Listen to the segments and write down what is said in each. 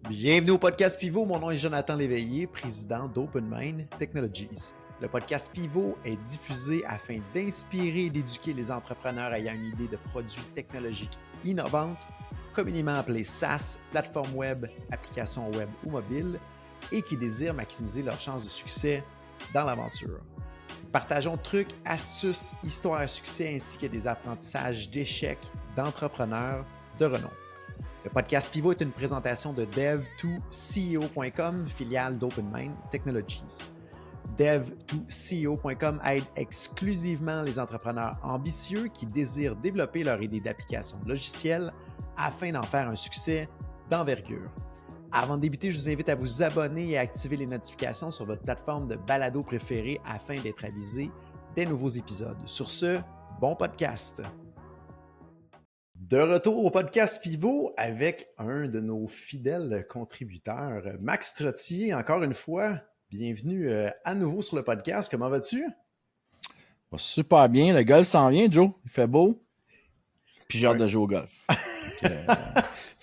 Bienvenue au podcast Pivot. Mon nom est Jonathan Léveillé, président d'OpenMind Technologies. Le podcast Pivot est diffusé afin d'inspirer et d'éduquer les entrepreneurs ayant une idée de produits technologiques innovantes, communément appelés SaaS, plateformes web, applications web ou mobiles, et qui désirent maximiser leurs chances de succès dans l'aventure. Partageons trucs, astuces, histoires à succès ainsi que des apprentissages d'échecs d'entrepreneurs de renom. Le podcast Pivot est une présentation de dev2ceo.com, filiale d'OpenMind Technologies. Dev2ceo.com aide exclusivement les entrepreneurs ambitieux qui désirent développer leur idée d'application logicielle afin d'en faire un succès d'envergure. Avant de débuter, je vous invite à vous abonner et à activer les notifications sur votre plateforme de balado préférée afin d'être avisé des nouveaux épisodes. Sur ce, bon podcast! De retour au podcast Pivot avec un de nos fidèles contributeurs, Max Trottier, encore une fois. Bienvenue à nouveau sur le podcast. Comment vas-tu? Super bien. Le golf s'en vient, Joe. Il fait beau. Puis j'ai hâte de jouer au golf. Tu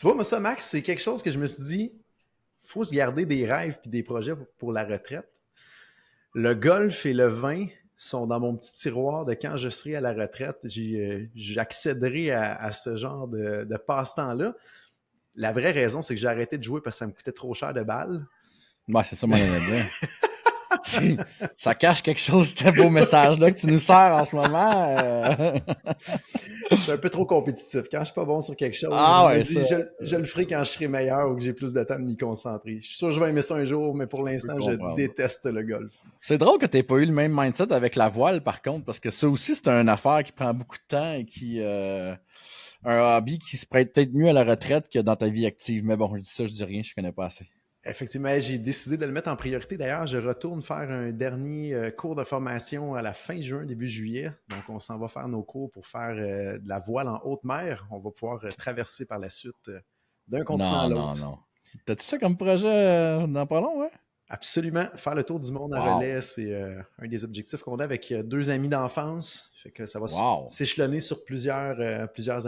vois, moi, ça, Max, c'est quelque chose que je me suis dit, il faut se garder des rêves et des projets pour la retraite. Le golf et le vin sont dans mon petit tiroir de quand je serai à la retraite. J'accéderai à ce genre de passe-temps-là. La vraie raison, c'est que j'ai arrêté de jouer parce que ça me coûtait trop cher de balles. Ouais, c'est ça, mon ami. Ça cache quelque chose, ce beau message-là que tu nous sers en ce moment. Je suis un peu trop compétitif. Quand je suis pas bon sur quelque chose, je le ferai quand je serai meilleur ou que j'ai plus de temps de m'y concentrer. Je suis sûr que je vais aimer ça un jour, mais pour l'instant, je déteste le golf. C'est drôle que tu n'aies pas eu le même mindset avec la voile, par contre, parce que ça aussi, c'est une affaire qui prend beaucoup de temps et qui... un hobby qui se prête peut-être mieux à la retraite que dans ta vie active. Mais bon, je dis ça, je dis rien, je connais pas assez. Effectivement, j'ai décidé de le mettre en priorité. D'ailleurs, je retourne faire un dernier cours de formation à la fin juin, début juillet. Donc, on s'en va faire nos cours pour faire de la voile en haute mer. On va pouvoir traverser par la suite d'un continent à l'autre. Non. T'as-tu ça comme projet dans pas long, ouais? Absolument. Faire le tour du monde à relais, c'est un des objectifs qu'on a avec deux amis d'enfance. Fait que ça va s'échelonner sur plusieurs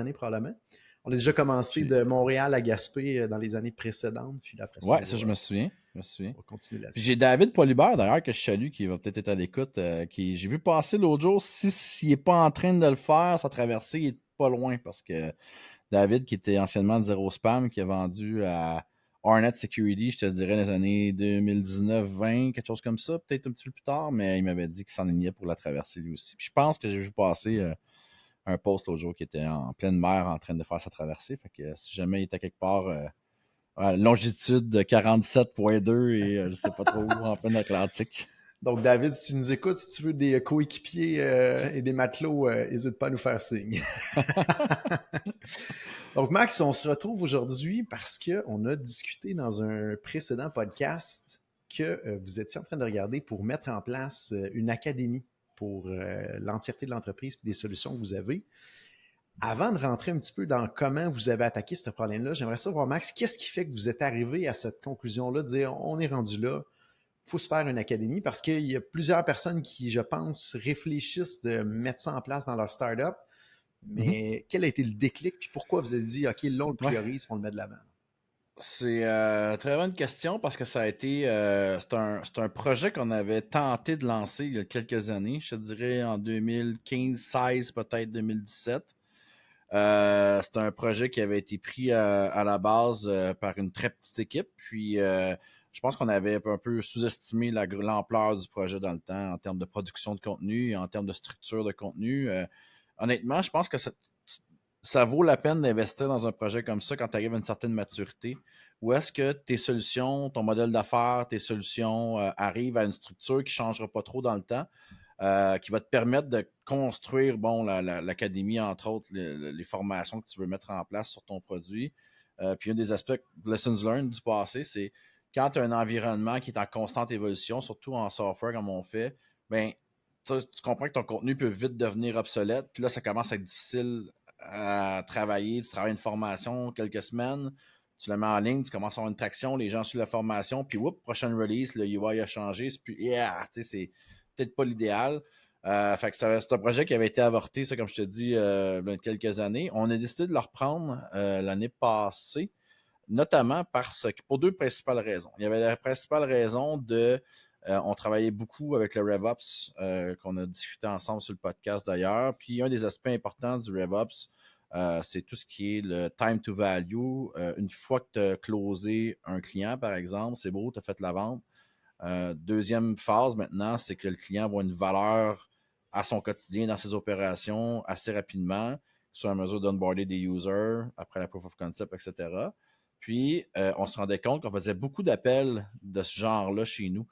années probablement. On a déjà commencé de Montréal à Gaspé dans les années précédentes. Puis après ça, ça je me souviens. On va continuer là-dessus. J'ai David Polibert, d'ailleurs, que je salue, qui va peut-être être à l'écoute, j'ai vu passer l'autre jour. S'il n'est pas en train de le faire, sa traversée, il est pas loin parce que David, qui était anciennement de Zero Spam, qui a vendu à Hornet Security, je te dirais, dans les années 2019-20, quelque chose comme ça, peut-être un petit peu plus tard, mais il m'avait dit qu'il s'enlignait pour la traversée lui aussi. Puis je pense que j'ai vu passer un post l'autre jour qui était en pleine mer en train de faire sa traversée. Fait que si jamais il était quelque part à longitude de 47,2 et je sais pas trop où en plein Atlantique. Donc, David, si tu nous écoutes, si tu veux des coéquipiers et des matelots, n'hésite pas à nous faire signe. Donc, Max, on se retrouve aujourd'hui parce qu'on a discuté dans un précédent podcast que vous étiez en train de regarder pour mettre en place une académie pour l'entièreté de l'entreprise et des solutions que vous avez. Avant de rentrer un petit peu dans comment vous avez attaqué ce problème-là, j'aimerais savoir, Max, qu'est-ce qui fait que vous êtes arrivé à cette conclusion-là, de dire on est rendu là, il faut se faire une académie, parce qu'il y a plusieurs personnes qui, je pense, réfléchissent de mettre ça en place dans leur start-up. Mais quel a été le déclic, puis pourquoi vous avez dit, OK, là, on le priorise, on le met de l'avant? C'est une très bonne question parce que ça a été c'est un projet qu'on avait tenté de lancer il y a quelques années, je te dirais en 2015, 16, peut-être 2017. C'est un projet qui avait été pris à la base par une très petite équipe. Puis je pense qu'on avait un peu sous-estimé l'ampleur du projet dans le temps en termes de production de contenu et en termes de structure de contenu. Honnêtement, je pense que ça vaut la peine d'investir dans un projet comme ça quand tu arrives à une certaine maturité. Où est-ce que tes solutions, ton modèle d'affaires, tes solutions arrivent à une structure qui ne changera pas trop dans le temps, qui va te permettre de construire l'académie, entre autres, les formations que tu veux mettre en place sur ton produit. Puis un des aspects lessons learned du passé, c'est quand tu as un environnement qui est en constante évolution, surtout en software comme on fait, ben tu comprends que ton contenu peut vite devenir obsolète. Puis là, ça commence à être difficile à travailler. Tu travailles une formation quelques semaines, tu la mets en ligne, tu commences à avoir une traction, les gens suivent la formation, puis prochaine release, le UI a changé, c'est plus c'est peut-être pas l'idéal. Fait que c'est un projet qui avait été avorté, ça, comme je te dis, il y a quelques années. On a décidé de le reprendre l'année passée. notamment pour deux principales raisons. Il y avait la principale raison on travaillait beaucoup avec le RevOps, qu'on a discuté ensemble sur le podcast d'ailleurs. Puis un des aspects importants du RevOps, c'est tout ce qui est le time to value. Une fois que tu as closé un client, par exemple, c'est beau, tu as fait la vente. Deuxième phase maintenant, c'est que le client voit une valeur à son quotidien, dans ses opérations, assez rapidement, sur la mesure d'onboarder des users, après la proof of concept, etc. Puis, on se rendait compte qu'on faisait beaucoup d'appels de ce genre-là chez nous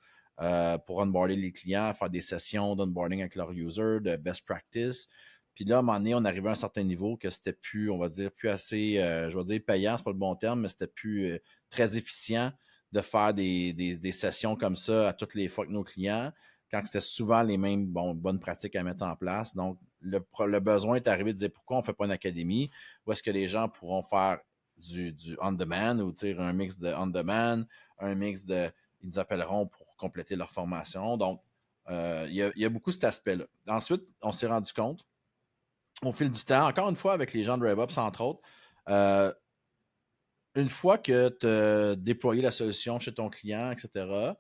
pour onboarder les clients, faire des sessions d'onboarding avec leurs users, de best practice. Puis là, à un moment donné, on arrivait à un certain niveau que c'était plus, on va dire, plus assez, je vais dire payant, c'est pas le bon terme, mais c'était plus très efficient de faire des sessions comme ça à toutes les fois avec nos clients, quand c'était souvent les mêmes bonnes pratiques à mettre en place. Donc, le besoin est arrivé de dire pourquoi on ne fait pas une académie, où est-ce que les gens pourront faire du on-demand ou un mix de on-demand, un mix de, ils nous appelleront pour compléter leur formation. Donc, il y a beaucoup cet aspect-là. Ensuite, on s'est rendu compte, au fil du temps, encore une fois avec les gens de RevOps, entre autres, une fois que tu as déployé la solution chez ton client, etc.,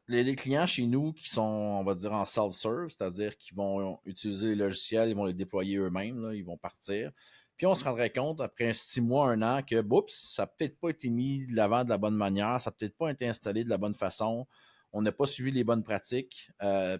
les clients chez nous qui sont, on va dire, en self-serve, c'est-à-dire qu'ils vont utiliser les logiciels, ils vont les déployer eux-mêmes, là, ils vont partir. Puis on se rendrait compte, après 6 mois, 1 an, que ça n'a peut-être pas été mis de l'avant de la bonne manière, ça n'a peut-être pas été installé de la bonne façon, on n'a pas suivi les bonnes pratiques.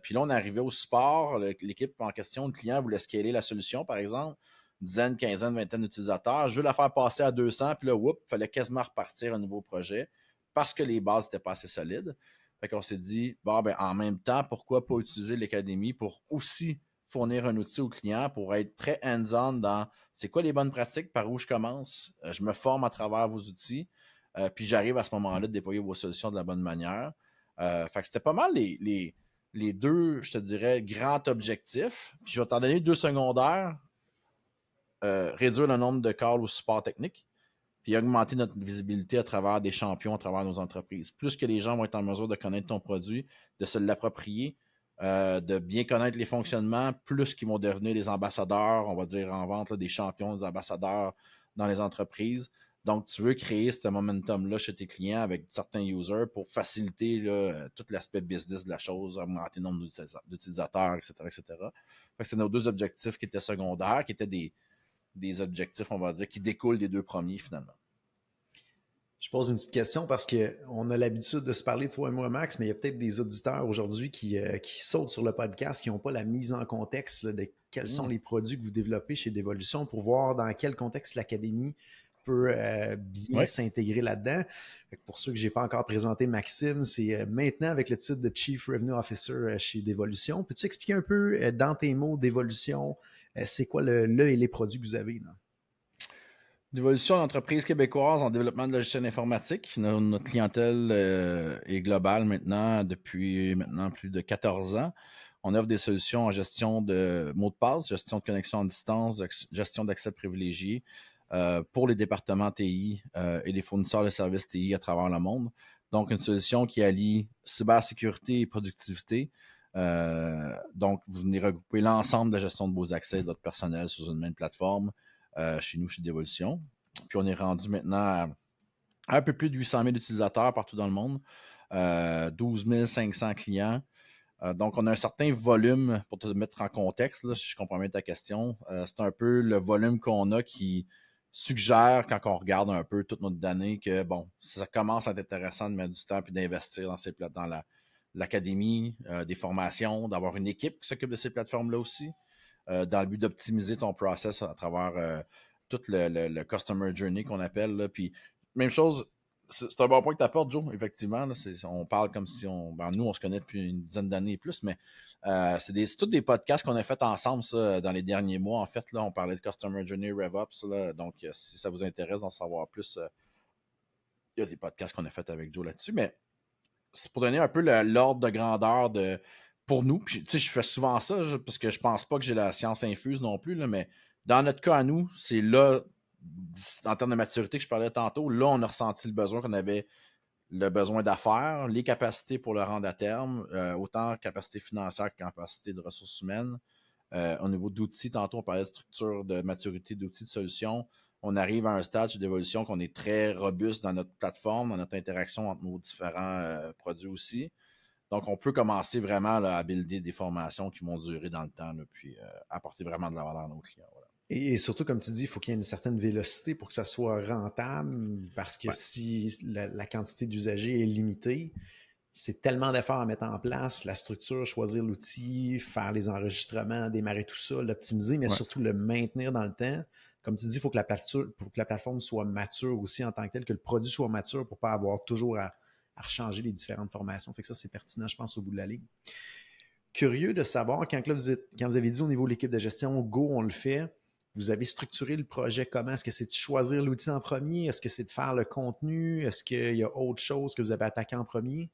Puis là, on est arrivé au support, l'équipe en question, le client voulait scaler la solution, par exemple, dizaine, quinzaine, vingtaine d'utilisateurs. Je veux la faire passer à 200, puis là, il fallait quasiment repartir un nouveau projet parce que les bases n'étaient pas assez solides. Fait qu'on s'est dit, en même temps, pourquoi pas utiliser l'académie pour aussi fournir un outil au client pour être très hands-on dans c'est quoi les bonnes pratiques, par où je commence, je me forme à travers vos outils, puis j'arrive à ce moment-là de déployer vos solutions de la bonne manière. Fait que c'était pas mal les deux, je te dirais, grands objectifs. Puis je vais t'en donner 2 secondaires. Réduire le nombre de calls au support technique, puis augmenter notre visibilité à travers des champions, à travers nos entreprises. Plus que les gens vont être en mesure de connaître ton produit, de se l'approprier, de bien connaître les fonctionnements, plus qu'ils vont devenir des ambassadeurs, on va dire en vente, là, des champions, des ambassadeurs dans les entreprises. Donc, tu veux créer ce momentum-là chez tes clients avec certains users pour faciliter là, tout l'aspect business de la chose, augmenter le nombre d'utilisateurs, etc., etc. Fait que c'est nos 2 objectifs qui étaient secondaires, qui étaient des objectifs, on va dire, qui découlent des 2 premiers, finalement. Je pose une petite question parce qu'on a l'habitude de se parler, toi et moi, Max, mais il y a peut-être des auditeurs aujourd'hui qui sautent sur le podcast, qui n'ont pas la mise en contexte là, de quels sont les produits que vous développez chez Devolution pour voir dans quel contexte l'académie peut bien s'intégrer là-dedans. Pour ceux que je n'ai pas encore présenté, Maxime, c'est maintenant avec le titre de Chief Revenue Officer chez Devolution. Peux-tu expliquer un peu dans tes mots Devolution, c'est quoi le et les produits que vous avez là? L'évolution d'entreprise québécoise en développement de logiciels informatiques. Notre clientèle est globale maintenant depuis maintenant plus de 14 ans. On offre des solutions en gestion de mots de passe, gestion de connexion à distance, gestion d'accès privilégié pour les départements TI et les fournisseurs de services TI à travers le monde. Donc, une solution qui allie cybersécurité et productivité. Donc, vous venez regrouper l'ensemble de la gestion de vos accès et de votre personnel sur une même plateforme. Chez nous, chez Devolution. Puis on est rendu maintenant à un peu plus de 800 000 utilisateurs partout dans le monde, 12 500 clients. Donc, on a un certain volume, pour te mettre en contexte, là, si je comprends bien ta question, c'est un peu le volume qu'on a qui suggère, quand on regarde un peu toute notre donnée, que bon, ça commence à être intéressant de mettre du temps et d'investir dans l'académie, des formations, d'avoir une équipe qui s'occupe de ces plateformes-là aussi. Dans le but d'optimiser ton process à travers tout le customer journey qu'on appelle. Là. Puis, même chose, c'est un bon point que tu apportes, Joe, effectivement. Là, on parle comme si nous, on se connaît depuis une dizaine d'années et plus, mais c'est tous des podcasts qu'on a fait ensemble ça, dans les derniers mois. En fait, là, on parlait de Customer Journey RevOps. Là, donc, si ça vous intéresse d'en savoir plus, il y a des podcasts qu'on a fait avec Joe là-dessus. Mais c'est pour donner un peu l'ordre de grandeur pour nous. Puis, je fais souvent ça parce que je pense pas que j'ai la science infuse non plus, là, mais dans notre cas à nous, c'est là, en termes de maturité que je parlais tantôt, là, on a ressenti le besoin qu'on avait le besoin d'affaires, les capacités pour le rendre à terme, autant capacité financière que capacité de ressources humaines. Au niveau d'outils, tantôt, on parlait de structure, de maturité d'outils, de solutions. on arrive à un stade chez Dévolution qu'on est très robuste dans notre plateforme, dans notre interaction entre nos différents produits aussi. Donc, on peut commencer vraiment là, à builder des formations qui vont durer dans le temps, là, puis apporter vraiment de la valeur à nos clients. Voilà. Et surtout, comme tu dis, il faut qu'il y ait une certaine vélocité pour que ça soit rentable, parce que Ouais. si la quantité d'usagers est limitée, c'est tellement d'efforts à mettre en place, la structure, choisir l'outil, faire les enregistrements, démarrer tout ça, l'optimiser, mais Ouais. surtout le maintenir dans le temps. Comme tu dis, il faut que la plateforme soit mature aussi en tant que telle, que le produit soit mature pour ne pas avoir toujours à rechanger les différentes formations. Fait que ça, c'est pertinent, je pense, au bout de la ligne. Curieux de savoir, quand vous avez dit au niveau de l'équipe de gestion, go, on le fait, vous avez structuré le projet comment? Est-ce que c'est de choisir l'outil en premier? Est-ce que c'est de faire le contenu? Est-ce qu'il y a autre chose que vous avez attaqué en premier?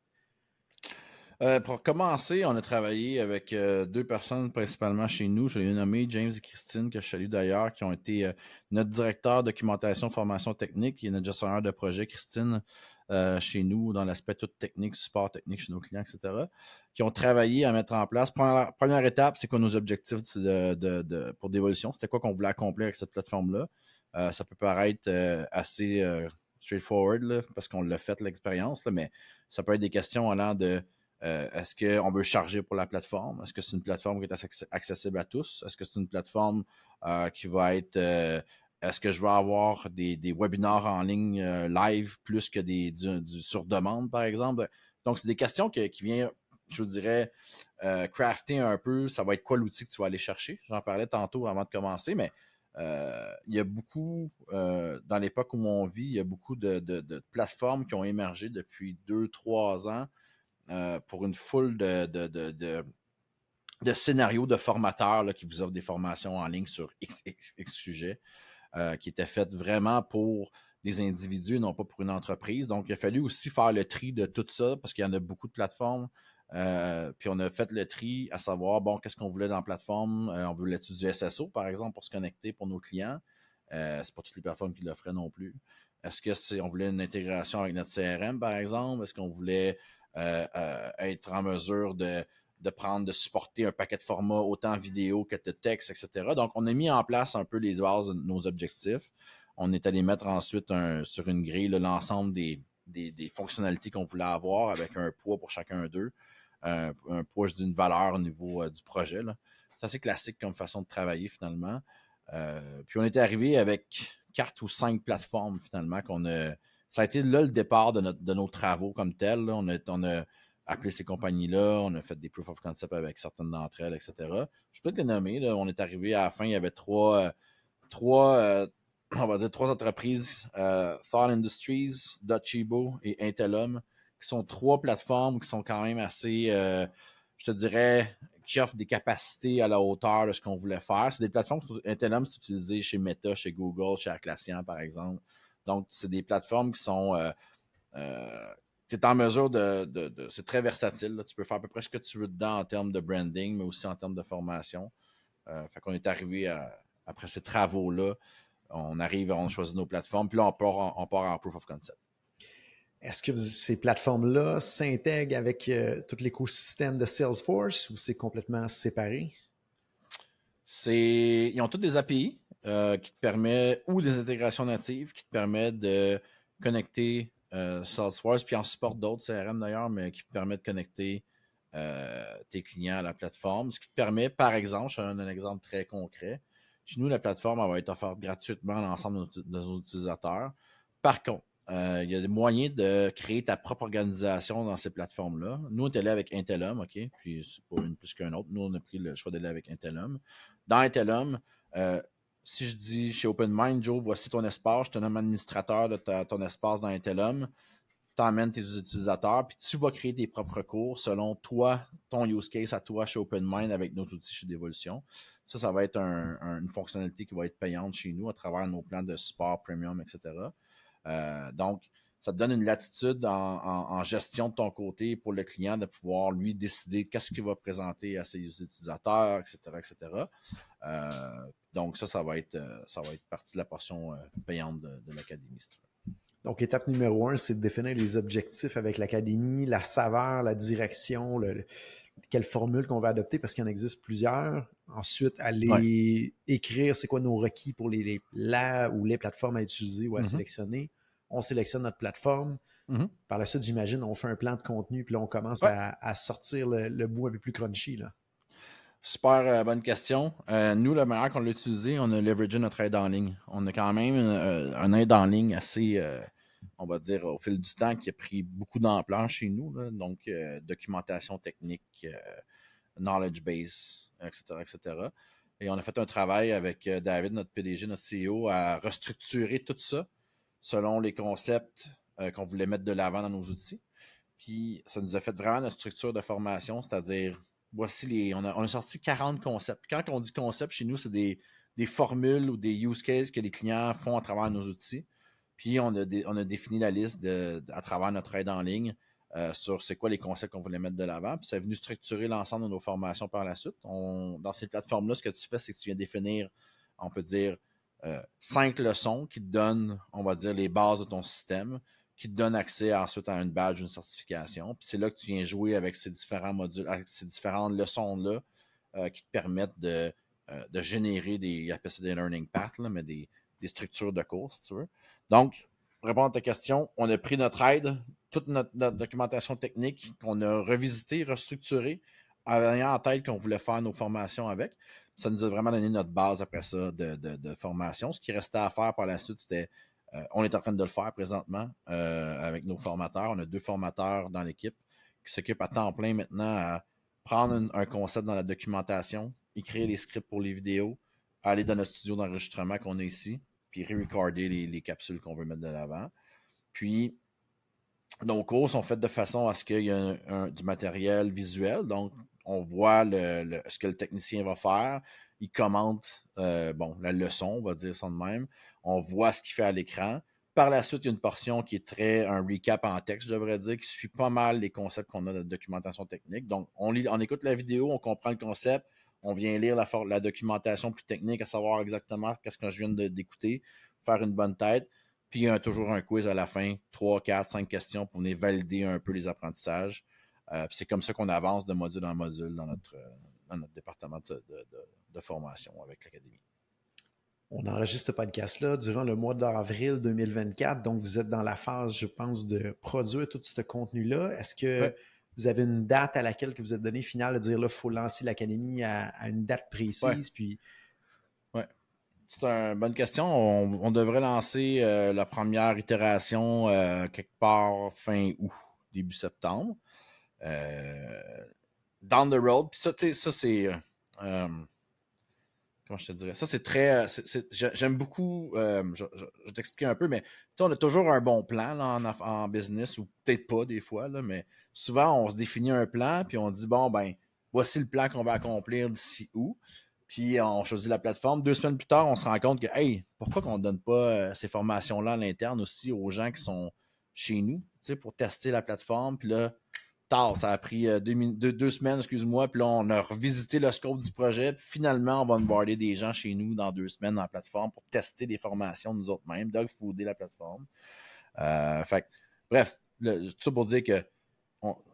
Pour commencer, on a travaillé avec deux personnes principalement chez nous. Je l'ai nommé James et Christine, que je salue d'ailleurs, qui ont été notre directeur documentation formation technique et notre gestionnaire de projet, Christine, chez nous, dans l'aspect tout technique, support technique chez nos clients, etc., qui ont travaillé à mettre en place. Première étape, c'est quoi nos objectifs pour Dévolution? C'était quoi qu'on voulait accomplir avec cette plateforme-là? Ça peut paraître assez straightforward, là, parce qu'on l'a fait l'expérience, là, mais ça peut être des questions allant de est-ce qu'on veut charger pour la plateforme? Est-ce que c'est une plateforme qui est accessible à tous? Est-ce que c'est une plateforme qui va être... est-ce que je vais avoir des webinaires en ligne live plus que du sur-demande, par exemple? Donc, c'est des questions qui viennent, je vous dirais, crafter un peu. Ça va être quoi l'outil que tu vas aller chercher? J'en parlais tantôt avant de commencer, mais il y a beaucoup, dans l'époque où on vit, il y a beaucoup de plateformes qui ont émergé depuis 2-3 ans pour une foule de scénarios de formateurs là, qui vous offrent des formations en ligne sur X sujets, qui étaient faites vraiment pour des individus, non pas pour une entreprise. Donc, il a fallu aussi faire le tri de tout ça, parce qu'il y en a beaucoup de plateformes. Puis on a fait le tri à savoir, bon, qu'est-ce qu'on voulait dans la plateforme? On voulait du SSO, par exemple, pour se connecter pour nos clients. C'est pas toutes les plateformes qui l'offraient non plus. Est-ce que on voulait une intégration avec notre CRM, par exemple? Est-ce qu'on voulait être en mesure de supporter un paquet de formats, autant vidéo que de texte, etc. Donc, on a mis en place un peu les bases de nos objectifs. On est allé mettre ensuite sur une grille l'ensemble des fonctionnalités qu'on voulait avoir avec un poids pour chacun d'eux. Un poids d'une valeur au niveau du projet. Là. C'est assez classique comme façon de travailler finalement. Puis on était arrivé avec 4 ou 5 plateformes finalement ça a été là le départ de nos travaux comme tels. Là. On a appelé ces compagnies-là, on a fait des proof of concept avec certaines d'entre elles, etc. Je peux te les nommer. Là. On est arrivé à la fin, il y avait trois on va dire trois entreprises, Thought Industries, Docebo et Intellum, qui sont trois plateformes qui sont quand même assez, je te dirais, qui offrent des capacités à la hauteur de ce qu'on voulait faire. C'est des plateformes que Intellum, c'est utilisé chez Meta, chez Google, chez Atlassian, par exemple. Donc, c'est des plateformes qui sont... tu es en mesure c'est très versatile. Là. Tu peux faire à peu près ce que tu veux dedans en termes de branding, mais aussi en termes de formation. Fait qu'on est arrivé après ces travaux-là. On choisit nos plateformes, puis là, on part en proof of concept. Est-ce que ces plateformes-là s'intègrent avec tout l'écosystème de Salesforce ou c'est complètement séparé? Ils ont toutes des API qui te permettent, ou des intégrations natives qui te permettent de connecter Salesforce, puis en support d'autres CRM d'ailleurs, mais qui te permettent de connecter tes clients à la plateforme. Ce qui te permet, par exemple, je donne un exemple très concret. Chez nous, la plateforme elle va être offerte gratuitement à l'ensemble de nos utilisateurs. Par contre, il y a des moyens de créer ta propre organisation dans ces plateformes-là. Nous, on est allé avec Intellum, OK? Puis c'est pas une plus qu'un autre. Nous, on a pris le choix d'aller avec Intellum. Dans Intellum, si je dis chez OpenMind, Joe, voici ton espace, je te nomme administrateur de ton espace dans Intellum, tu emmènes tes utilisateurs, puis tu vas créer tes propres cours selon toi, ton use case à toi chez OpenMind avec nos outils chez Dévolution. Ça va être une fonctionnalité qui va être payante chez nous à travers nos plans de support premium, etc. Donc, ça te donne une latitude en gestion de ton côté pour le client de pouvoir lui décider qu'est-ce qu'il va présenter à ses utilisateurs, etc., etc. Donc, ça va être partie de la portion payante de l'académie. Donc, étape numéro 1, c'est de définir les objectifs avec l'académie, la saveur, la direction, quelle formule qu'on va adopter parce qu'il en existe plusieurs. Ensuite, Ouais. aller écrire c'est quoi nos requis pour les plateformes à utiliser ou à Mhm. sélectionner. On sélectionne notre plateforme. Mhm. Par la suite, j'imagine, on fait un plan de contenu, puis là, on commence Ouais. à sortir le bout un peu plus crunchy. Là. Super bonne question. Nous, la manière qu'on l'a utilisé, on a leveragé notre aide en ligne. On a quand même un aide en ligne assez, on va dire, au fil du temps, qui a pris beaucoup d'ampleur chez nous. Là. Donc, documentation technique, knowledge base, etc., etc. Et on a fait un travail avec David, notre PDG, notre CEO, à restructurer tout ça selon les concepts qu'on voulait mettre de l'avant dans nos outils. Puis ça nous a fait vraiment notre structure de formation, c'est-à-dire, voici on a sorti 40 concepts. Quand on dit concept chez nous, c'est des formules ou des use cases que les clients font à travers nos outils. Puis on a défini la liste à travers notre aide en ligne sur c'est quoi les concepts qu'on voulait mettre de l'avant. Puis ça est venu structurer l'ensemble de nos formations par la suite. Dans ces plateformes-là, ce que tu fais, c'est que tu viens définir, on peut dire, 5 leçons qui te donnent, on va dire, les bases de ton système, qui te donne accès ensuite à une badge, une certification. Puis c'est là que tu viens jouer avec ces différents modules, avec ces différentes leçons-là qui te permettent de générer il appelle ça des learning paths, là, mais des structures de cours, si tu veux. Donc, pour répondre à ta question, on a pris notre aide, toute notre documentation technique qu'on a revisitée, restructurée, en ayant en tête qu'on voulait faire nos formations avec. Ça nous a vraiment donné notre base après ça de formation. Ce qui restait à faire par la suite, c'était on est en train de le faire présentement avec nos formateurs. On a 2 formateurs dans l'équipe qui s'occupent à temps plein maintenant à prendre un concept dans la documentation, écrire les scripts pour les vidéos, aller dans notre studio d'enregistrement qu'on a ici, puis re-recorder les capsules qu'on veut mettre de l'avant. Puis, nos cours sont faits de façon à ce qu'il y ait du matériel visuel. Donc, on voit ce que le technicien va faire. Il commente la leçon, on va dire ça de même. On voit ce qu'il fait à l'écran. Par la suite, il y a une portion qui est un recap en texte, je devrais dire, qui suit pas mal les concepts qu'on a de documentation technique. Donc, on écoute la vidéo, on comprend le concept, on vient lire la documentation plus technique, à savoir exactement qu'est-ce que je viens d'écouter, faire une bonne tête. Puis il y a toujours un quiz à la fin, 3, 4, 5 questions pour venir valider un peu les apprentissages. Puis c'est comme ça qu'on avance de module en module dans notre département de formation avec l'Académie. On enregistre ce podcast-là durant le mois d'avril 2024, donc vous êtes dans la phase, je pense, de produire tout ce contenu-là. Est-ce que Ouais. vous avez une date à laquelle que vous êtes donné finale de dire là, il faut lancer l'Académie à une date Ouais. précise? Puis... Ouais. C'est une bonne question. On devrait lancer la première itération quelque part fin août, début septembre. Down the road. Puis ça, tu sais, ça c'est. Comment je te dirais? Ça, c'est très. J'aime beaucoup. Je vais t'expliquer un peu, mais on a toujours un bon plan là, en business, ou peut-être pas des fois, là, mais souvent, on se définit un plan, puis on dit bon, ben, voici le plan qu'on va accomplir d'ici où. Puis on choisit la plateforme. 2 semaines plus tard, on se rend compte que, hey, pourquoi qu'on ne donne pas ces formations-là à l'interne aussi aux gens qui sont chez nous, pour tester la plateforme. Puis là, tard, ça a pris 2 semaines, excuse-moi. Puis là, on a revisité le scope du projet. Puis finalement, on va onboarder des gens chez nous dans 2 semaines dans la plateforme pour tester des formations nous autres mêmes, dog fooder la plateforme. Bref, tout ça pour dire que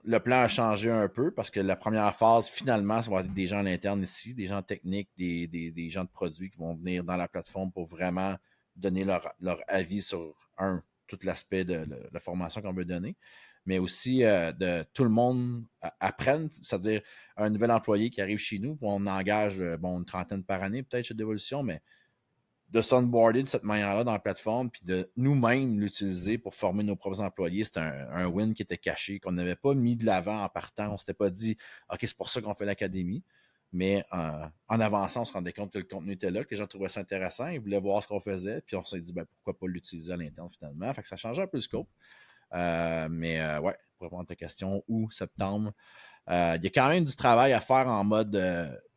le plan a changé un peu parce que la première phase, finalement, ça va être des gens à l'interne ici, des gens techniques, des gens de produits qui vont venir dans la plateforme pour vraiment donner leur avis sur, tout l'aspect de la formation qu'on veut donner, mais aussi de tout le monde apprenne, c'est-à-dire un nouvel employé qui arrive chez nous, on engage une trentaine par année peut-être chez Devolution, mais de s'onboarder de cette manière-là dans la plateforme, puis de nous-mêmes l'utiliser pour former nos propres employés, c'était un win qui était caché, qu'on n'avait pas mis de l'avant en partant. On ne s'était pas dit, OK, c'est pour ça qu'on fait l'académie. Mais en avançant, on se rendait compte que le contenu était là, que les gens trouvaient ça intéressant, ils voulaient voir ce qu'on faisait, puis on s'est dit, pourquoi pas l'utiliser à l'interne finalement. Fait que ça changeait un peu le scope. Ouais, pour répondre à ta question, août, septembre, il y a quand même du travail à faire en mode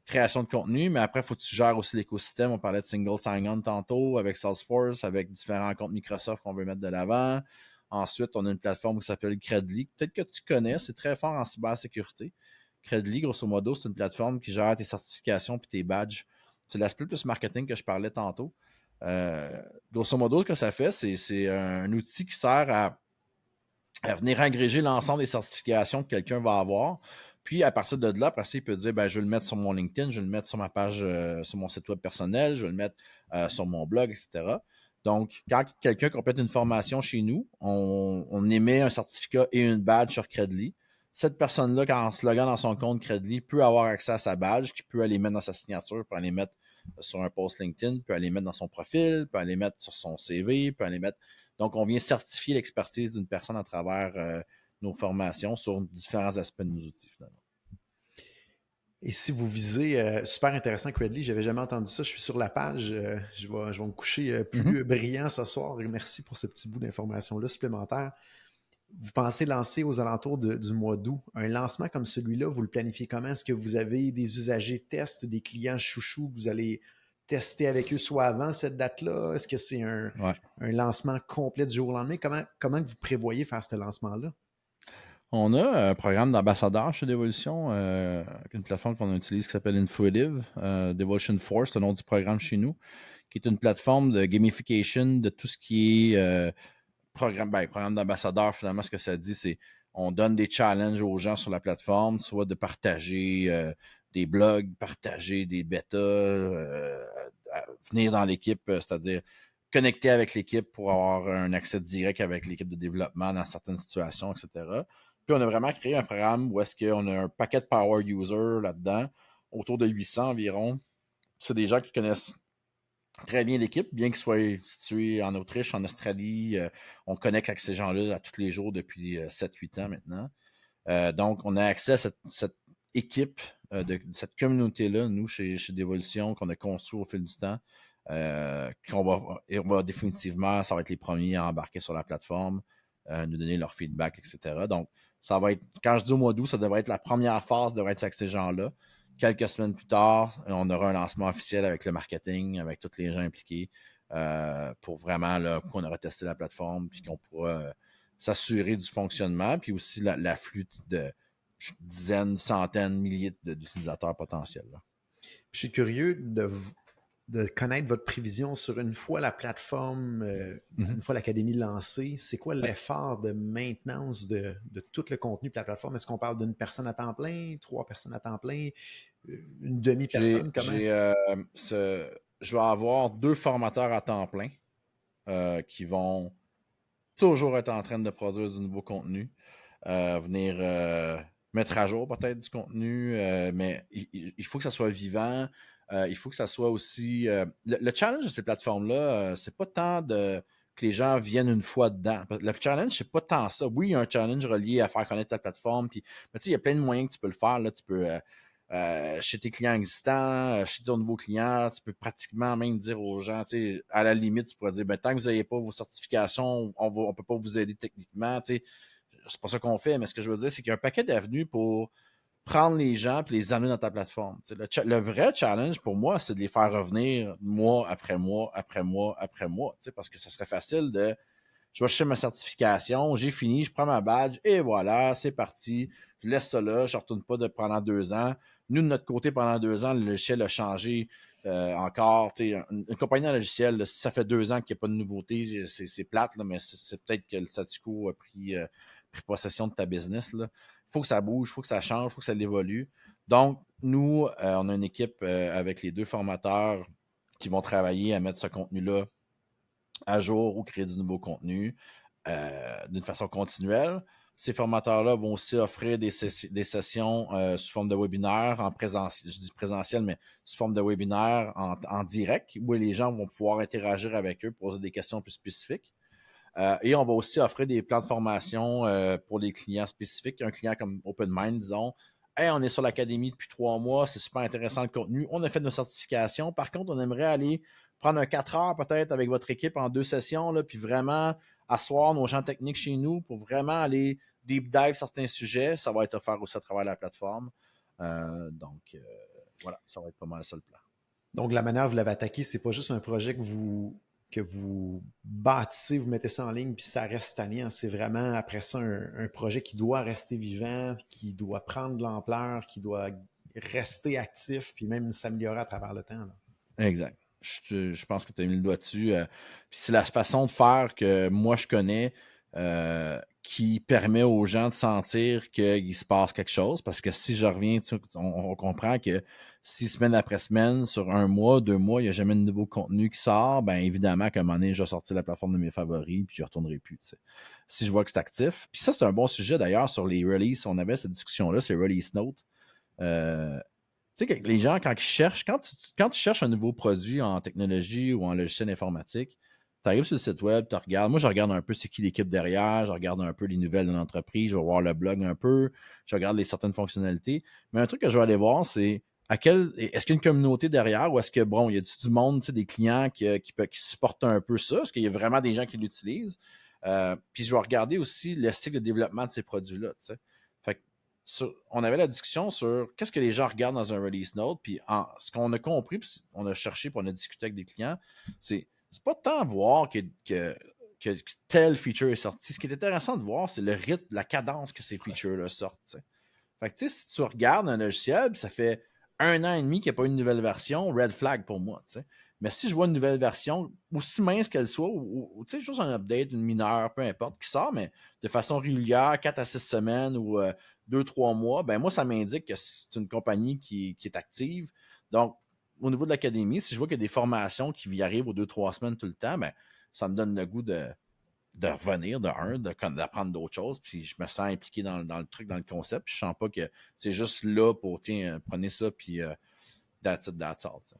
création de contenu, mais après, il faut que tu gères aussi l'écosystème. On parlait de single sign-on tantôt avec Salesforce, avec différents comptes Microsoft qu'on veut mettre de l'avant. Ensuite, on a une plateforme qui s'appelle Credly. Peut-être que tu connais, c'est très fort en cybersécurité. Credly, grosso modo, c'est une plateforme qui gère tes certifications et tes badges. C'est l'aspect plus marketing que je parlais tantôt. Grosso modo, ce que ça fait, c'est un outil qui sert à venir agréger l'ensemble des certifications que quelqu'un va avoir Puis à partir de là, après ça, il peut dire, ben, je vais le mettre sur mon LinkedIn, je vais le mettre sur ma page, sur mon site web personnel, je vais le mettre sur mon blog, etc. Donc, quand quelqu'un complète une formation chez nous, on émet un certificat et une badge sur Credly. Cette personne-là, quand en se loguant dans son compte Credly, peut avoir accès à sa badge, qui peut aller mettre dans sa signature, peut aller mettre sur un post LinkedIn, peut aller mettre dans son profil, peut aller mettre sur son CV, peut aller mettre... Donc, on vient certifier l'expertise d'une personne à travers nos formations sur différents aspects de nos outils, finalement. Et si vous visez, super intéressant, Credly, j'avais jamais entendu ça. Je suis sur la page. Je vais me coucher plus brillant ce soir. Et merci pour ce petit bout d'information-là supplémentaire. Vous pensez lancer aux alentours du mois d'août. Un lancement comme celui-là, vous le planifiez comment? Est-ce que vous avez des usagers tests, des clients chouchous que vous allez tester avec eux soit avant cette date-là? Est-ce que c'est un lancement complet du jour au lendemain? Comment vous prévoyez faire ce lancement-là? On a un programme d'ambassadeur chez Devolution, une plateforme qu'on utilise qui s'appelle Intuitive. Devolution Force, c'est le nom du programme chez nous, qui est une plateforme de gamification de tout ce qui est programme d'ambassadeur. Finalement, ce que ça dit, c'est on donne des challenges aux gens sur la plateforme, soit de partager des blogs, partager des bêtas, venir dans l'équipe, c'est-à-dire connecter avec l'équipe pour avoir un accès direct avec l'équipe de développement dans certaines situations, etc. Puis on a vraiment créé un programme où est-ce qu'on a un paquet de power users là-dedans, autour de 800 environ. C'est des gens qui connaissent très bien l'équipe, bien qu'ils soient situés en Autriche, en Australie. On connecte avec ces gens-là à tous les jours depuis 7-8 ans maintenant. Donc, on a accès à cette équipe, de cette communauté-là, nous, chez Devolution, qu'on a construit au fil du temps. On va définitivement, ça va être les premiers à embarquer sur la plateforme, nous donner leur feedback, etc. Donc, ça va être, quand je dis au mois d'août, ça devrait être la première phase, devrait être avec ces gens-là. Quelques semaines plus tard, on aura un lancement officiel avec le marketing, avec tous les gens impliqués, pour vraiment qu'on aura testé la plateforme, puis qu'on pourra s'assurer du fonctionnement, puis aussi l'afflux de dizaines, centaines, milliers d'utilisateurs potentiels. Là. Je suis curieux de connaître votre prévision sur une fois la plateforme, une fois l'académie lancée. C'est quoi l'effort de maintenance de tout le contenu de la plateforme? Est-ce qu'on parle d'une personne à temps plein, 3 personnes à temps plein, une demi-personne? Je vais avoir 2 formateurs à temps plein qui vont toujours être en train de produire du nouveau contenu, venir mettre à jour peut-être du contenu, mais il faut que ça soit vivant. Il faut que ça soit aussi... le challenge de ces plateformes-là, c'est pas tant que les gens viennent une fois dedans. Le challenge, c'est pas tant ça. Oui, il y a un challenge relié à faire connaître ta plateforme. Mais tu sais, il y a plein de moyens que tu peux le faire. Là. Tu peux, chez tes clients existants, chez ton nouveau client, tu peux pratiquement même dire aux gens, tu sais, à la limite, tu pourrais dire, ben, tant que vous n'avez pas vos certifications, on peut pas vous aider techniquement. Tu sais. C'est pas ça qu'on fait, mais ce que je veux dire, c'est qu'il y a un paquet d'avenues pour prendre les gens et les amener dans ta plateforme. Le vrai challenge pour moi, c'est de les faire revenir mois après mois, après mois, après mois. Parce que ça serait facile de je vais chercher ma certification, j'ai fini, je prends ma badge et voilà, c'est parti. Je laisse ça là, je ne retourne pas pendant 2 ans. Nous, de notre côté, pendant 2 ans, le logiciel a changé encore. Une compagnie de logiciel, là, si ça fait 2 ans qu'il n'y a pas de nouveauté, c'est plate, là, mais c'est peut-être que le statu quo a pris possession de ta business. Il faut que ça bouge, il faut que ça change, il faut que ça évolue. Donc, nous, on a une équipe avec les 2 formateurs qui vont travailler à mettre ce contenu-là à jour ou créer du nouveau contenu d'une façon continuelle. Ces formateurs-là vont aussi offrir des sessions sous forme de webinaire en présentiel, je dis présentiel, mais sous forme de webinaire en direct, où les gens vont pouvoir interagir avec eux, poser des questions plus spécifiques. Et on va aussi offrir des plans de formation pour les clients spécifiques. Un client comme OpenMind, disons, hey, on est sur l'académie depuis 3 mois, c'est super intéressant le contenu. On a fait nos certifications. Par contre, on aimerait aller prendre un 4 heures peut-être avec votre équipe en 2 sessions, là, puis vraiment asseoir nos gens techniques chez nous pour vraiment aller deep dive certains sujets. Ça va être offert aussi à travers la plateforme. Donc, voilà, ça va être pas mal ça le plan. Donc, la manière dont vous l'avez attaqué, c'est pas juste un projet que vous bâtissez, vous mettez ça en ligne, puis ça reste stagnant. C'est vraiment, après ça, un projet qui doit rester vivant, qui doit prendre de l'ampleur, qui doit rester actif, puis même s'améliorer à travers le temps. Là. Exact. Je pense que tu as mis le doigt dessus. Puis c'est la façon de faire que moi, je connais, qui permet aux gens de sentir qu'il se passe quelque chose. Parce que si je reviens, on comprend que si semaine après semaine, sur 1 mois, 2 mois, il n'y a jamais de nouveau contenu qui sort, bien évidemment qu'à un moment donné, je vais sortir la plateforme de mes favoris puis je ne retournerai plus. T'sais. Si je vois que c'est actif. Puis ça, c'est un bon sujet d'ailleurs sur les releases. On avait cette discussion-là, c'est Release Note. Tu sais, les gens, quand ils cherchent, quand tu cherches un nouveau produit en technologie ou en logiciel informatique, tu arrives sur le site web, tu regardes. Moi, je regarde un peu c'est qui l'équipe derrière, je regarde un peu les nouvelles de l'entreprise, je vais voir le blog un peu, je regarde certaines fonctionnalités. Mais un truc que je vais aller voir, c'est est-ce qu'il y a une communauté derrière ou est-ce que, bon, il y a du monde, tu sais, des clients qui supportent un peu ça? Est-ce qu'il y a vraiment des gens qui l'utilisent? Puis je vais regarder aussi le cycle de développement de ces produits-là, tu sais. Fait que on avait la discussion sur qu'est-ce que les gens regardent dans un release note, puis ce qu'on a compris, puis on a cherché, puis on a discuté avec des clients, c'est pas tant voir que tel feature est sorti. Ce qui est intéressant de voir, c'est le rythme, la cadence que ces features-là sortent. T'sais. Fait que, tu sais, si tu regardes un logiciel, puis ça fait 1 an et demi qu'il n'y a pas une nouvelle version, red flag pour moi, tu sais. Mais si je vois une nouvelle version, aussi mince qu'elle soit, ou tu sais, juste un update, une mineure, peu importe, qui sort, mais de façon régulière, 4 à 6 semaines ou 2-3 mois, ben moi, ça m'indique que c'est une compagnie qui est active. Donc, au niveau de l'académie, si je vois qu'il y a des formations qui y arrivent aux 2-3 semaines tout le temps, ben ça me donne le goût de revenir, d'apprendre d'autres choses, puis je me sens impliqué dans le truc, dans le concept, puis je sens pas que c'est juste là pour, tiens, prenez ça, puis that's it, that's all. T'sais.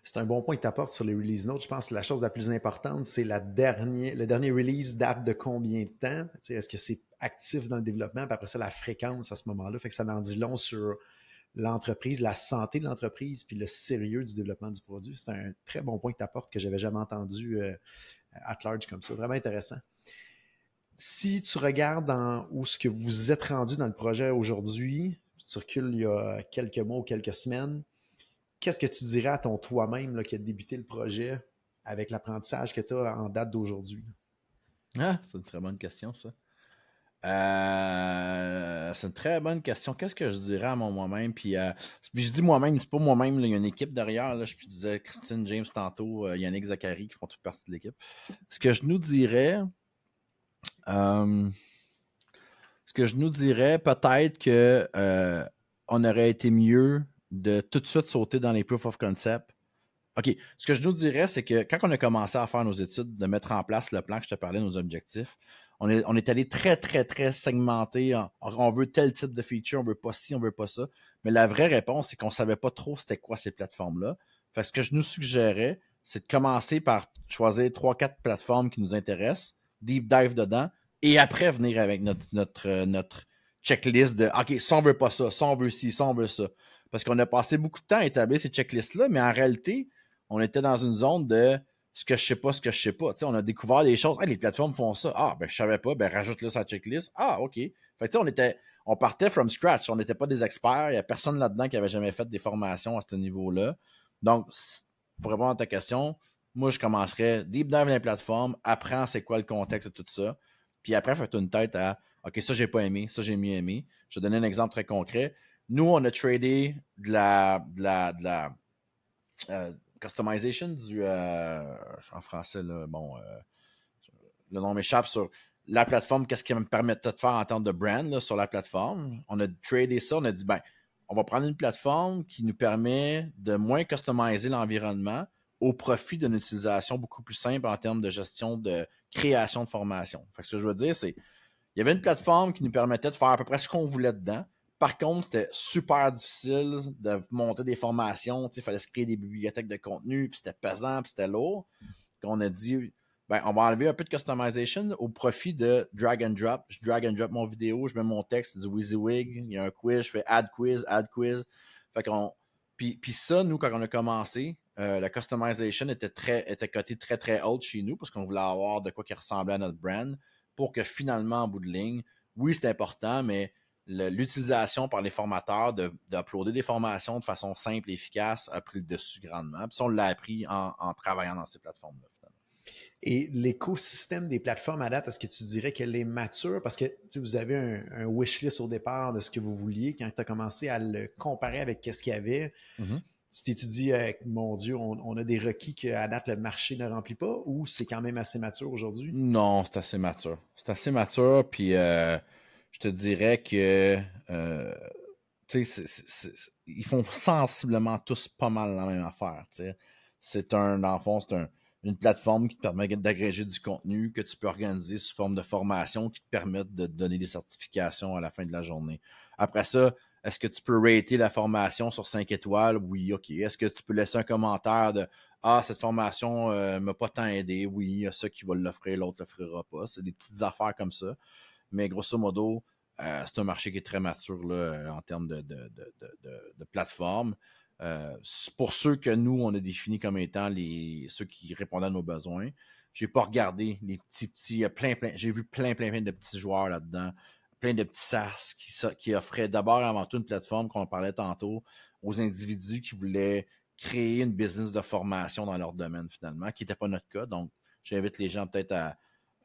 C'est un bon point que tu apportes sur les release notes. Je pense que la chose la plus importante, c'est le dernier release date de combien de temps? T'sais, est-ce que c'est actif dans le développement? Puis après ça, la fréquence à ce moment-là. Fait que ça en dit long sur l'entreprise, la santé de l'entreprise, puis le sérieux du développement du produit. C'est un très bon point que tu apportes que je n'avais jamais entendu at large comme ça. Vraiment intéressant. Si tu regardes où ce que vous êtes rendu dans le projet aujourd'hui, tu recules il y a quelques mois ou quelques semaines, qu'est-ce que tu dirais à ton toi-même là, qui a débuté le projet avec l'apprentissage que tu as en date d'aujourd'hui? Ah, c'est une très bonne question, ça. C'est une très bonne question. Qu'est-ce que je dirais à moi-même? Puis je dis moi-même, c'est pas moi-même, il y a une équipe derrière. Là, je disais Christine, James tantôt, Yannick, Zachary qui font toute partie de l'équipe. Ce que je nous dirais, peut-être que on aurait été mieux de tout de suite sauter dans les proof of concept. OK. Ce que je nous dirais, c'est que quand on a commencé à faire nos études, de mettre en place le plan que je te parlais, nos objectifs, on est allé très, très, très segmenté. On veut tel type de feature, on veut pas ci, on veut pas ça. Mais la vraie réponse, c'est qu'on savait pas trop c'était quoi ces plateformes-là. Fait que ce que je nous suggérais, c'est de commencer par choisir 3-4 plateformes qui nous intéressent, deep dive dedans, et après venir avec notre checklist de OK, ça on veut pas ça, ça on veut ci, ça on veut ça. Parce qu'on a passé beaucoup de temps à établir ces checklists-là, mais en réalité, on était dans une zone de ce que je sais pas, ce que je sais pas. T'sais, on a découvert des choses. Hey, les plateformes font ça. Ah, ben je savais pas, ben rajoute-le sur la checklist. Ah, OK. Fait que on partait from scratch. On n'était pas des experts. Il n'y a personne là-dedans qui avait jamais fait des formations à ce niveau-là. Donc, pour répondre à ta question, moi, je commencerais deep dive dans les plateformes, apprends c'est quoi le contexte de tout ça. Puis après, fais une tête à OK, ça, j'ai pas aimé, ça, j'ai mieux aimé. Je vais donner un exemple très concret. Nous, on a tradé de la customization en français, là, bon, le nom m'échappe sur la plateforme, qu'est-ce qui me permettait de faire en termes de brand là, sur la plateforme. On a tradé ça, on a dit, ben, on va prendre une plateforme qui nous permet de moins customiser l'environnement au profit d'une utilisation beaucoup plus simple en termes de gestion de création de formation. Fait que ce que je veux dire, c'est il y avait une plateforme qui nous permettait de faire à peu près ce qu'on voulait dedans. Par contre, c'était super difficile de monter des formations. Il fallait se créer des bibliothèques de contenu, puis c'était pesant, puis c'était lourd. Donc, on a dit, ben, on va enlever un peu de customization au profit de drag and drop. Je drag and drop mon vidéo, je mets mon texte, c'est du WYSIWYG, il y a un quiz, je fais add quiz. Fait qu'on, puis ça, nous, quand on a commencé, la customization était cotée très, très haute chez nous parce qu'on voulait avoir de quoi qui ressemblait à notre brand pour que finalement, en bout de ligne, oui, c'est important, mais l'utilisation par les formateurs d'uploader des formations de façon simple et efficace a pris le dessus grandement. Puis ça, on l'a appris en travaillant dans ces plateformes-là. Et l'écosystème des plateformes à date, est-ce que tu dirais qu'elle est mature? Parce que vous avez un wishlist au départ de ce que vous vouliez quand tu as commencé à le comparer avec ce qu'il y avait. Mm-hmm. Tu t'étudies, mon Dieu, on a des requis qu'à date, le marché ne remplit pas ou c'est quand même assez mature aujourd'hui? Non, c'est assez mature. C'est assez mature, puis je te dirais que tu sais, ils font sensiblement tous pas mal la même affaire. Tu sais. Dans le fond, une plateforme qui te permet d'agréger du contenu que tu peux organiser sous forme de formation qui te permettent de te donner des certifications à la fin de la journée. Après ça, est-ce que tu peux rater la formation sur 5 étoiles? Oui, OK. Est-ce que tu peux laisser un commentaire de Ah, cette formation m'a pas tant aidé? Oui, il y a ceux qui vont l'offrir, l'autre ne l'offrira pas. C'est des petites affaires comme ça. Mais grosso modo, c'est un marché qui est très mature là, en termes de plateforme. Pour ceux que nous, on a définis comme étant ceux qui répondent à nos besoins, j'ai pas regardé les petits, il y a plein, j'ai vu plein de petits joueurs là-dedans, plein de petits SaaS qui offraient d'abord avant tout une plateforme qu'on parlait tantôt aux individus qui voulaient créer une business de formation dans leur domaine finalement, qui n'était pas notre cas. Donc, j'invite les gens peut-être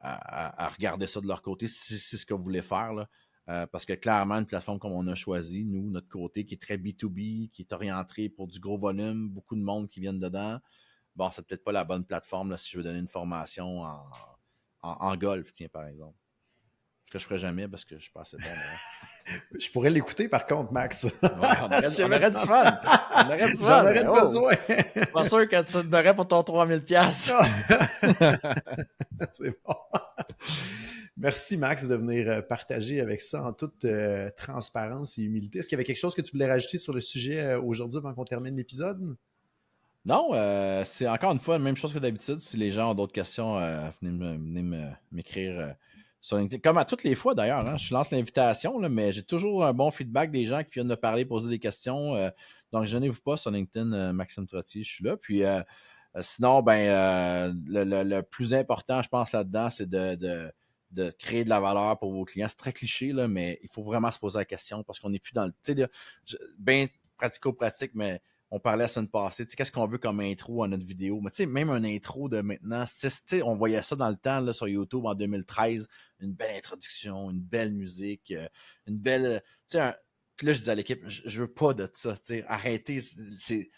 à regarder ça de leur côté si c'est ce que vous voulez faire. Là. Parce que clairement, une plateforme comme on a choisi, nous, notre côté, qui est très B2B, qui est orienté pour du gros volume, beaucoup de monde qui viennent dedans, bon, c'est peut-être pas la bonne plateforme là, si je veux donner une formation en golf, tiens, par exemple. Ce que je ferais jamais parce que je suis pas assez bon. Je pourrais l'écouter par contre, Max. Ouais, on aurait du fun. On aurait du fun. J'en aurais besoin. Pas sûr que tu n'aurais pour ton 3000$. C'est bon. Merci, Max, de venir partager avec ça en toute transparence et humilité. Est-ce qu'il y avait quelque chose que tu voulais rajouter sur le sujet aujourd'hui avant qu'on termine l'épisode? Non, c'est encore une fois la même chose que d'habitude. Si les gens ont d'autres questions, venez m'écrire sur LinkedIn. Comme à toutes les fois d'ailleurs, hein, je lance l'invitation, là, mais j'ai toujours un bon feedback des gens qui viennent me parler, poser des questions. Donc, gênez-vous pas sur LinkedIn, Maxime Trottier, je suis là. Puis sinon, le plus important, je pense, là-dedans, c'est de créer de la valeur pour vos clients. C'est très cliché, là, mais il faut vraiment se poser la question parce qu'on n'est plus dans le. Tu sais, bien pratico-pratique, mais on parlait la semaine passée, tu sais, qu'est-ce qu'on veut comme intro à notre vidéo? Mais tu sais, même un intro de maintenant, on voyait ça dans le temps là, sur YouTube en 2013, une belle introduction, une belle musique, une belle. Tu sais, puis là, je dis à l'équipe, je veux pas de ça, tu sais, arrêtez, c'est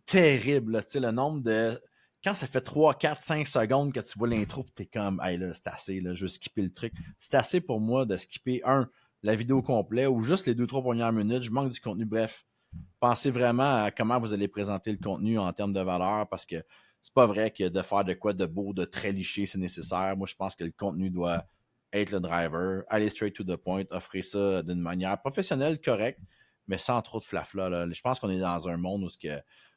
terrible, là, tu sais, le nombre de. Quand ça fait 3, 4, 5 secondes que tu vois l'intro, tu es comme, hey là, c'est assez, là, je veux skipper le truc. C'est assez pour moi de skipper, la vidéo complète ou juste les 2-3 premières minutes, je manque du contenu, bref. Pensez vraiment à comment vous allez présenter le contenu en termes de valeur parce que c'est pas vrai que de faire de quoi de beau, de très liché, c'est nécessaire. Moi, je pense que le contenu doit être le driver, aller straight to the point, offrir ça d'une manière professionnelle, correcte, mais sans trop de flafla. Là. Je pense qu'on est dans un monde où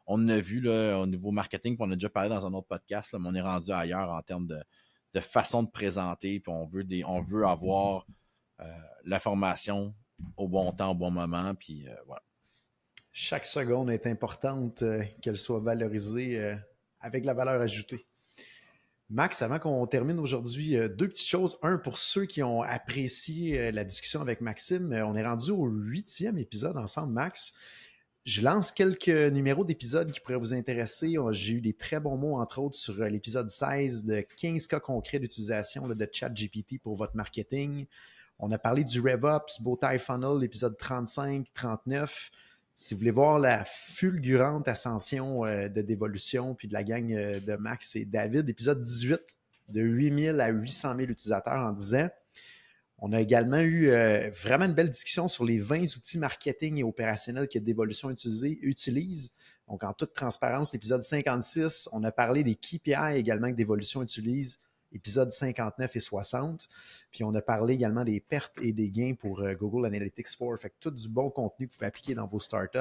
on a vu là, au niveau marketing, puis on a déjà parlé dans un autre podcast, là, mais on est rendu ailleurs en termes de façon de présenter, puis on veut avoir l'information au bon temps, au bon moment, puis voilà. Chaque seconde est importante, qu'elle soit valorisée avec la valeur ajoutée. Max, avant qu'on termine aujourd'hui, deux petites choses. Un, pour ceux qui ont apprécié la discussion avec Maxime, on est rendu au 8e épisode ensemble, Max. Je lance quelques numéros d'épisodes qui pourraient vous intéresser. J'ai eu des très bons mots, entre autres, sur l'épisode 16 de 15 cas concrets d'utilisation de ChatGPT pour votre marketing. On a parlé du RevOps, Bowtie Funnel, l'épisode 35, 39. Si vous voulez voir la fulgurante ascension de Dévolution puis de la gang de Max et David, épisode 18, de 8000 à 800 000 utilisateurs en 10 ans. On a également eu vraiment une belle discussion sur les 20 outils marketing et opérationnels que Dévolution utilise. Donc, en toute transparence, l'épisode 56, on a parlé des KPI également que Dévolution utilise, épisodes 59 et 60. Puis, on a parlé également des pertes et des gains pour Google Analytics 4. Fait que tout du bon contenu que vous pouvez appliquer dans vos startups.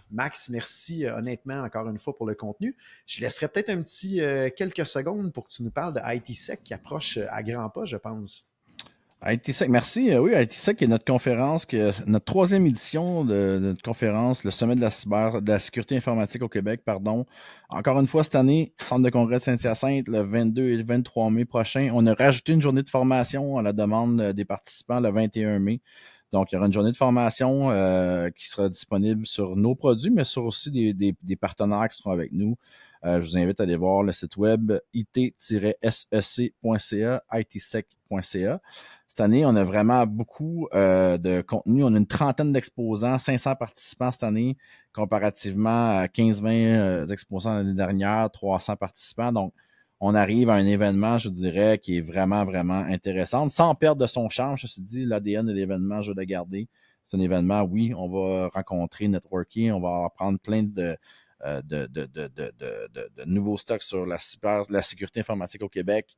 Max, merci honnêtement encore une fois pour le contenu. Je laisserai peut-être un petit quelques secondes pour que tu nous parles de ITSec qui approche à grands pas, je pense. ITSec, merci. Oui, ITSec est notre conférence, notre 3e édition de notre conférence, le sommet de la sécurité informatique au Québec, pardon. Encore une fois, cette année, Centre de congrès de Saint-Hyacinthe, le 22 et le 23 mai prochain. On a rajouté une journée de formation à la demande des participants le 21 mai. Donc, il y aura une journée de formation qui sera disponible sur nos produits, mais sur aussi des partenaires qui seront avec nous. Je vous invite à aller voir le site web it-sec.ca, itsec.ca. Cette année, on a vraiment beaucoup de contenu. On a une trentaine d'exposants, 500 participants cette année, comparativement à 15-20 exposants l'année dernière, 300 participants. Donc, on arrive à un événement, je dirais, qui est vraiment, vraiment intéressant, sans perdre de son charme. Je me suis dit, l'ADN de l'événement, je vais le garder. C'est un événement, oui, on va rencontrer, networking, on va apprendre plein de nouveaux stocks sur la sécurité informatique au Québec,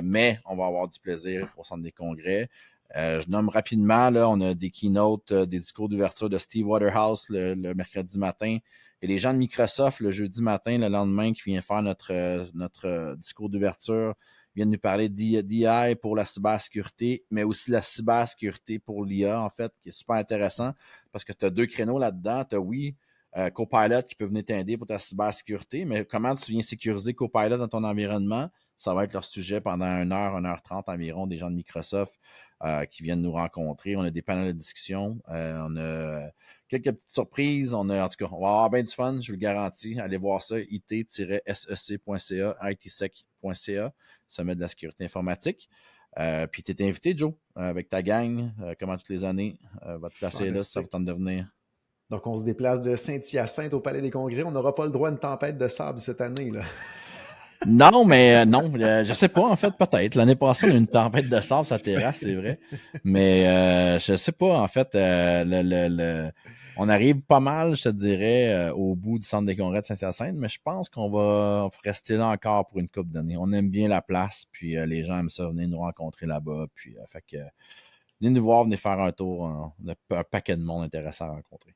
mais on va avoir du plaisir au centre des congrès. Je nomme rapidement, là, on a des keynotes, des discours d'ouverture de Steve Waterhouse le mercredi matin, et les gens de Microsoft le jeudi matin, le lendemain, qui vient faire notre discours d'ouverture, viennent nous parler d'IA pour la cybersécurité, mais aussi la cybersécurité pour l'IA, en fait, qui est super intéressant, parce que tu as deux créneaux là-dedans. Tu as, oui, Copilot qui peut venir t'aider pour ta cybersécurité, mais comment tu viens sécuriser Copilot dans ton environnement, ça va être leur sujet pendant 1h30 environ, des gens de Microsoft qui viennent nous rencontrer. On a des panels de discussion, on a quelques petites surprises, en tout cas, on va avoir bien du fun, je vous le garantis. Allez voir ça, it-sec.ca, itsec.ca, sommet de la sécurité informatique. Puis tu es invité, Joe, avec ta gang, comme à toutes les années, va te placer là si ça vous tente de venir. Donc, on se déplace de Saint-Hyacinthe au Palais des Congrès. On n'aura pas le droit à une tempête de sable cette année, là. Non, mais non, je sais pas, en fait, peut-être. L'année passée, on a eu une tempête de sable sur la terrasse, c'est vrai. Mais je sais pas, en fait, on arrive pas mal, je te dirais, au bout du centre des congrès de Saint-Hyacinthe, mais je pense qu'on va rester là encore pour une couple d'années. On aime bien la place, puis les gens aiment ça, venez nous rencontrer là-bas, puis fait que venez nous voir, venez faire un tour. On a un paquet de monde intéressant à rencontrer.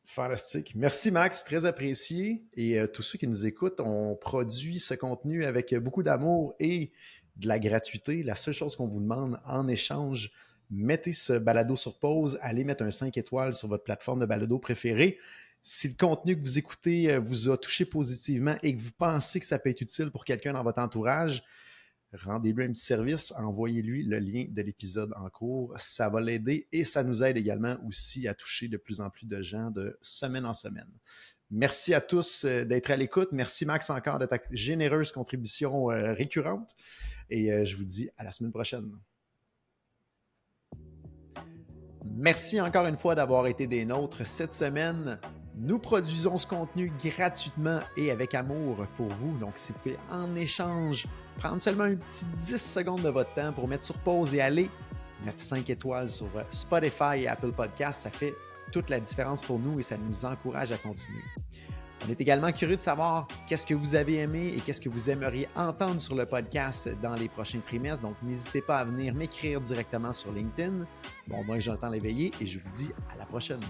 Fantastique. Merci Max, très apprécié. Et tous ceux qui nous écoutent, on produit ce contenu avec beaucoup d'amour et de la gratuité. La seule chose qu'on vous demande en échange, mettez ce balado sur pause, allez mettre un 5 étoiles sur votre plateforme de balado préférée. Si le contenu que vous écoutez vous a touché positivement et que vous pensez que ça peut être utile pour quelqu'un dans votre entourage, rendez-lui un petit service, envoyez-lui le lien de l'épisode en cours. Ça va l'aider et ça nous aide également aussi à toucher de plus en plus de gens de semaine en semaine. Merci à tous d'être à l'écoute. Merci Max encore de ta généreuse contribution récurrente et je vous dis à la semaine prochaine. Merci encore une fois d'avoir été des nôtres cette semaine. Nous produisons ce contenu gratuitement et avec amour pour vous. Donc, si vous pouvez en échange prendre seulement un petit 10 secondes de votre temps pour mettre sur pause et aller mettre 5 étoiles sur Spotify et Apple Podcasts, ça fait toute la différence pour nous et ça nous encourage à continuer. On est également curieux de savoir qu'est-ce que vous avez aimé et qu'est-ce que vous aimeriez entendre sur le podcast dans les prochains trimestres. Donc, n'hésitez pas à venir m'écrire directement sur LinkedIn. Bon, moi, Jonathan Léveillé et je vous dis à la prochaine.